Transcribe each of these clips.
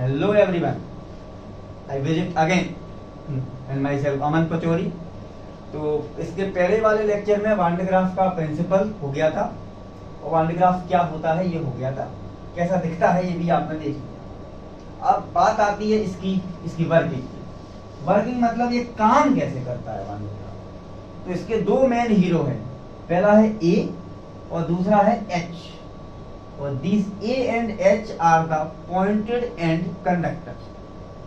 Hello everyone. I visit again and myself अमन पचौरी। तो इसके पहले वाले लेक्चर में वान डे ग्राफ का प्रिंसिपल हो गया था और वान डे ग्राफ क्या होता है ये हो गया था, कैसा दिखता है ये भी आपने देख लिया। अब बात आती है इसकी वर्किंग मतलब ये काम कैसे करता है वान डे ग्राफ। तो इसके दो मेन हीरो हैं, पहला है ए और दूसरा है एच। और this A and H R the pointed and conductor.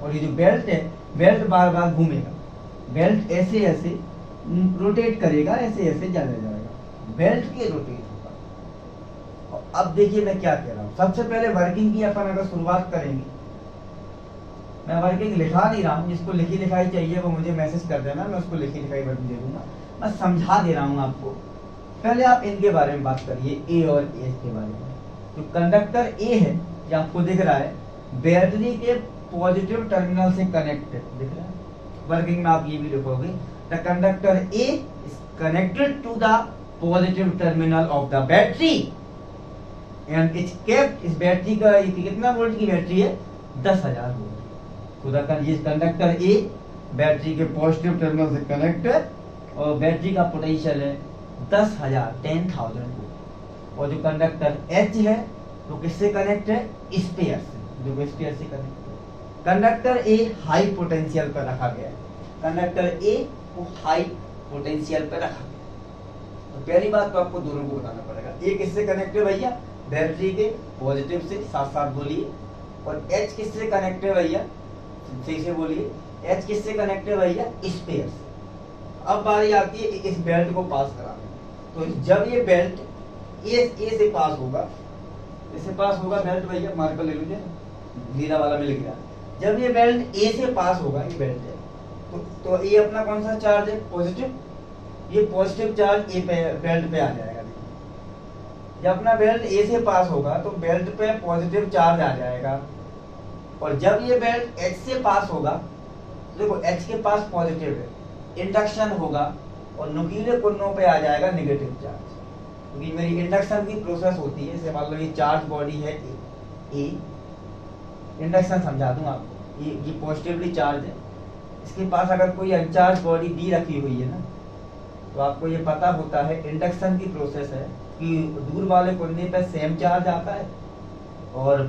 और ये जो बेल्ट है, बेल्ट बार बार घूमेगा, बेल्ट ऐसे ऐसे रोटेट करेगा, ऐसे ऐसे चला जाएगा, बेल्ट के रोटेट होगा। और अब देखिए मैं क्या कह रहा हूँ। सबसे पहले वर्किंग की अपन अगर शुरुआत करेंगे, मैं वर्किंग लिखा नहीं रहा हूँ, जिसको लिखी लिखाई चाहिए वो मुझे मैसेज कर देना, मैं उसको लिखी लिखाई वर्किंग दे दूंगा। मैं समझा दे रहा हूँ आपको। पहले आप इनके बारे में बात करिए, ए और एच के बारे में। जो कंडक्टर ए है, ये आपको दिख रहा है, बैटरी के पॉजिटिव टर्मिनल से कनेक्टेड दिख रहा है। वर्किंग में आप ये भी लिखोगे, the conductor A is connected to the positive terminal of the battery and it's kept. इस बैटरी का कितना वोल्ट की बैटरी है? 10,000 वोल्ट। तो द कंडक्टर ए बैटरी के पॉजिटिव टर्मिनल से कनेक्टेड और बैटरी का पोटेंशियल है 10,000 वोल्ट। और जो कंडक्टर एच है वो किससे कनेक्ट है? स्पेयर से, जो स्पेयर से कनेक्ट है। कंडक्टर ए हाई पोटेंशियल पर रखा गया है, कंडक्टर ए को हाई पोटेंशियल पर रखा गया। तो पहली बात तो आपको दोनों को बताना पड़ेगा, ए किससे कनेक्ट है भैया? बैटरी के पॉजिटिव से, साथ साथ बोलिए। और एच किससे कनेक्ट है भैया? सही से बोलिए, एच किससे कनेक्ट है भैया? स्पेयर से। अब बारी आती है इस बेल्ट को पास कराने। तो जब ये बेल्ट ए से पास होगा, इससे पास होगा बेल्ट, भैया मार्कर ले लीजिए, नीला वाला मिल गया। जब ये बेल्ट ए से पास होगा, ये बेल्ट है, तो ये अपना कौन सा चार्ज है? पॉजिटिव। ये पॉजिटिव चार्ज ए पे, बेल्ट पे आ जाएगा। जब अपना बेल्ट ए से पास होगा तो बेल्ट पे पॉजिटिव चार्ज आ जाएगा। और जब ये बेल्ट एच से पास होगा, देखो एच के पास पॉजिटिव है, इंडक्शन होगा और नुकीले कोनों पे आ जाएगा नेगेटिव चार्ज। क्योंकि मेरी इंडक्शन की प्रोसेस होती है। जैसे मान लो ये चार्ज बॉडी है ए, इंडक्शन समझा दूं आपको। ये पॉजिटिवली चार्ज है, इसके पास अगर कोई अनचार्ज बॉडी डी रखी हुई है ना, तो आपको ये पता होता है इंडक्शन की प्रोसेस है कि दूर वाले कोने पे सेम चार्ज आता है और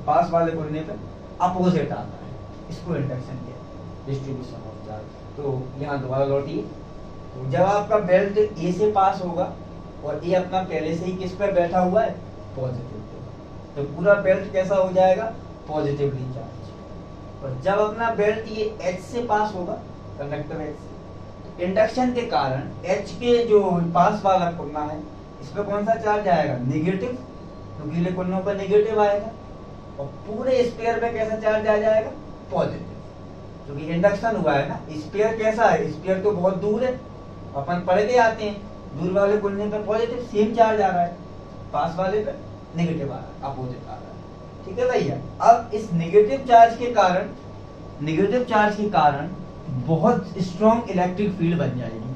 पास वाले कोने पे अपोजिट आता है। इसको इंडक्शन के डिस्ट्रीब्यूशन ऑफ चार्ज। तो यहाँ दोबारा लौटिए। तो जब आपका बेल्ट ए से पास होगा और ये अपना पहले से ही किस पर बैठा हुआ है? पॉजिटिव पे, तो पूरा बेल्ट कैसा हो जाएगा? Positively charge. और जब अपना बेल्ट ये एच से पास होगा, कंडक्टर एच से, इंडक्शन के कारण एच के जो पास वाला कोना है, इस पर कौन सा चार्ज आएगा? नेगेटिव। नुकीले कोनों पर नेगेटिव आएगा और पूरे स्पेयर पे कैसा चार्ज आ जाएगा? पॉजिटिव। क्योंकि इंडक्शन हुआ है ना। स्पेयर कैसा है? स्पेयर तो बहुत दूर है, अपन पढ़ के आते हैं, दूर वाले कोने पे पॉजिटिव सेम चार्ज आ रहा है, पास वाले पे नेगेटिव आ रहा है, अपोजिट आ रहा है। ठीक है भैया। अब इस नेगेटिव चार्ज के कारण बहुत स्ट्रॉन्ग इलेक्ट्रिक फील्ड बन जाएगी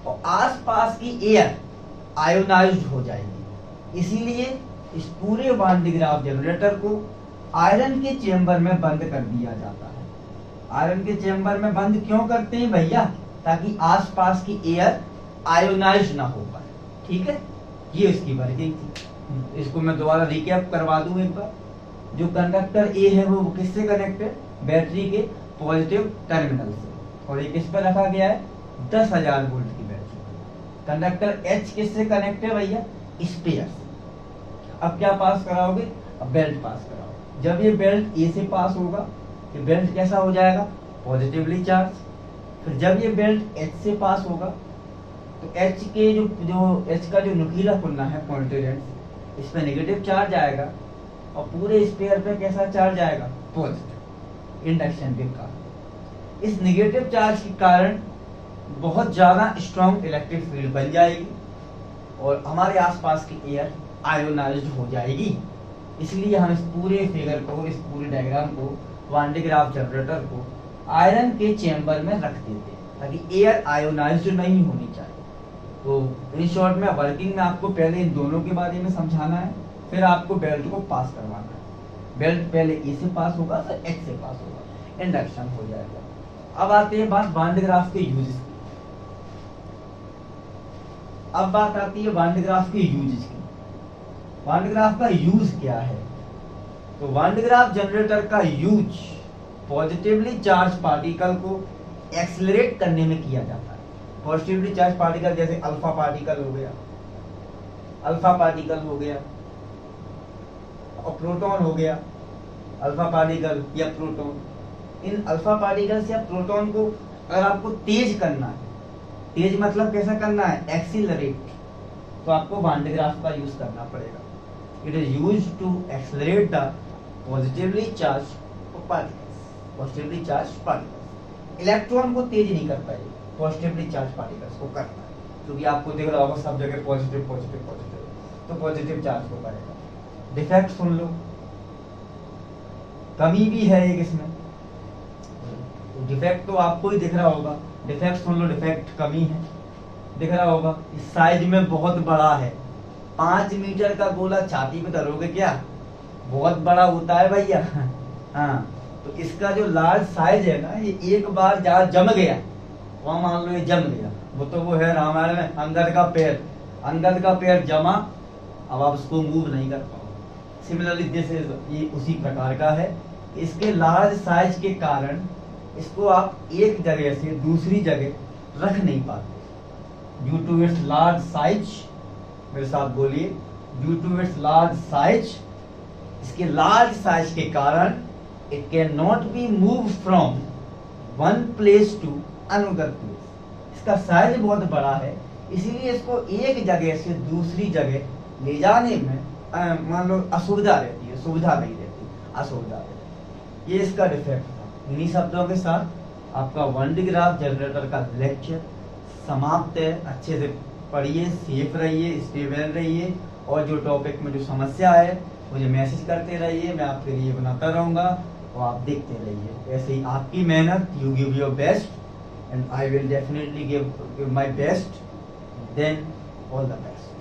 और आसपास की एयर आयोनाइज्ड हो जाएगी। इसीलिए इस पूरे वान डे ग्राफ जनरेटर को आयरन के चेंबर में बंद कर दिया जाता है। आयरन के चेंबर में बंद क्यों करते हैं भैया? ताकि आसपास की एयर आयोनाइज ना हो पाए। ठीक है, ये इसकी वर्किंग थी। इसको मैं दोबारा रिकैप करवा दूं एक बार। जो कंडक्टर ए है वो किससे कनेक्टेड? बैटरी के पॉजिटिव टर्मिनल से। और ये किस पर रखा गया है? 10,000 वोल्ट की बैटरी। कंडक्टर एच किससे कनेक्टेड भैया? स्पेयर से। अब क्या पास कराओगे? अब बेल्ट पास कराओगे। जब ये बेल्ट ए से पास होगा, ये बेल्ट कैसा हो जाएगा? Positively charge. फिर जब ये बेल्ट एच से पास होगा तो एच के जो एच का जो नुकीला कोना है, पॉइंटेड एंड, इस पे नेगेटिव चार्ज आएगा और पूरे स्पेयर पे कैसा चार्ज आएगा? पॉजिटिव। इंडक्शन के कारण इस नेगेटिव चार्ज के कारण बहुत ज्यादा स्ट्रॉन्ग इलेक्ट्रिक फील्ड बन जाएगी और हमारे आसपास की एयर आयोनाइज्ड हो जाएगी। इसलिए हम इस पूरे फिगर को, इस पूरे डायग्राम को, वान डे ग्राफ जनरेटर को आयरन के चेंबर में रख देते हैं ताकि एयर आयोनाइज्ड नहीं होनी चाहिए। तो इन शॉर्ट में वर्किंग में आपको पहले इन दोनों के बारे में समझाना है, फिर आपको बेल्ट को पास करवाना है। बेल्ट पहले ए से पास होगा फिर एच से पास होगा, इंडक्शन हो जाएगा। अब आते हैं बात वांड ग्राफ के यूजेस की। अब बात आती है वांड ग्राफ के यूजेस की। वांड ग्राफ का यूज क्या है? तो वांड ग्राफ जनरेटर का यूज पॉजिटिवली चार्ज पार्टिकल को एक्सेलरेट करने में किया जाता है। पॉजिटिवली चार्ज पार्टिकल जैसे अल्फा पार्टिकल हो गया, अल्फा पार्टिकल हो गया और प्रोटॉन हो गया, अल्फा पार्टिकल या प्रोटॉन। इन अल्फा पार्टिकल्स या प्रोटॉन को अगर आपको तेज करना है, तेज मतलब कैसा करना है, एक्सीलरेट, तो आपको वांड ग्राफ का यूज करना पड़ेगा। It is used to accelerate the positively charge particles, positively charge particles. Electron को तेज नहीं करता है, पॉजिटिवली चार्ज पार्टिकल्स को करता है, क्योंकि आपको दिख रहा होगा सब जगह पॉजिटिव पॉजिटिव पॉजिटिव, तो पॉजिटिव चार्ज को करेगा। डिफेक्ट सुन लो, कमी भी है एक इसमें, डिफेक्ट तो आपको ही दिख रहा होगा। डिफेक्ट सुन लो, डिफेक्ट कमी है, दिख रहा होगा। इस साइज में बहुत बड़ा है, 5 मीटर का गोला छाती पे धरोगे क्या, बहुत बड़ा होता है भैया। हाँ, तो इसका जो लार्ज साइज है ना, ये एक बार जहाँ जम गया, वहां मान लो ये जम गया, वो है रामायण में अंगद का पैर, अंगद का पैर जमा, अब आप उसको मूव नहीं कर पाओगे। सिमिलरली दिस इज, ये उसी प्रकार का है। इसके लार्ज साइज के कारण इसको आप एक जगह से दूसरी जगह रख नहीं पाते। Due to its large size, मेरे साथ बोलिए, due to its large size, इसके लार्ज साइज के कारण it can not be move from one place to another place. इसका साइज बहुत बड़ा है, इसीलिए इसको एक जगह से दूसरी जगह ले जाने में मान लो असुविधा रहती है, सुविधा नहीं रहती, असुविधा रहती। ये इसका डिफेक्ट था। इन्हीं शब्दों के साथ आपका वांड ग्राफ जनरेटर का लेक्चर समाप्त है। अच्छे से पढ़िए, सेफ रहिए, स्टेबल रहिए, और जो टॉपिक में जो समस्या है मुझे मैसेज करते रहिए, मैं आपके लिए बनाता रहूँगा और आप देखते रहिए। ऐसे ही आपकी मेहनत, you give your best and I will definitely give my best, then all the best.